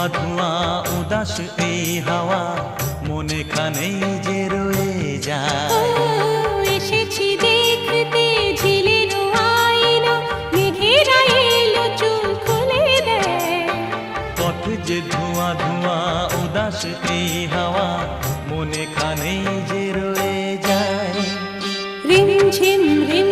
ধোঁয়া ধোঁয়া উদাস এই হাওয়া মনে খানেই যে রয়ে যায়। এসেছি দেখতে ঝিলের আয়না, মেঘেরা এলো চুল খুলে দেয়। পথ যে ধোঁয়া ধোঁয়া উদাস এই হাওয়া মনে খানেই যে রয়ে যায়। রিমঝিম রিম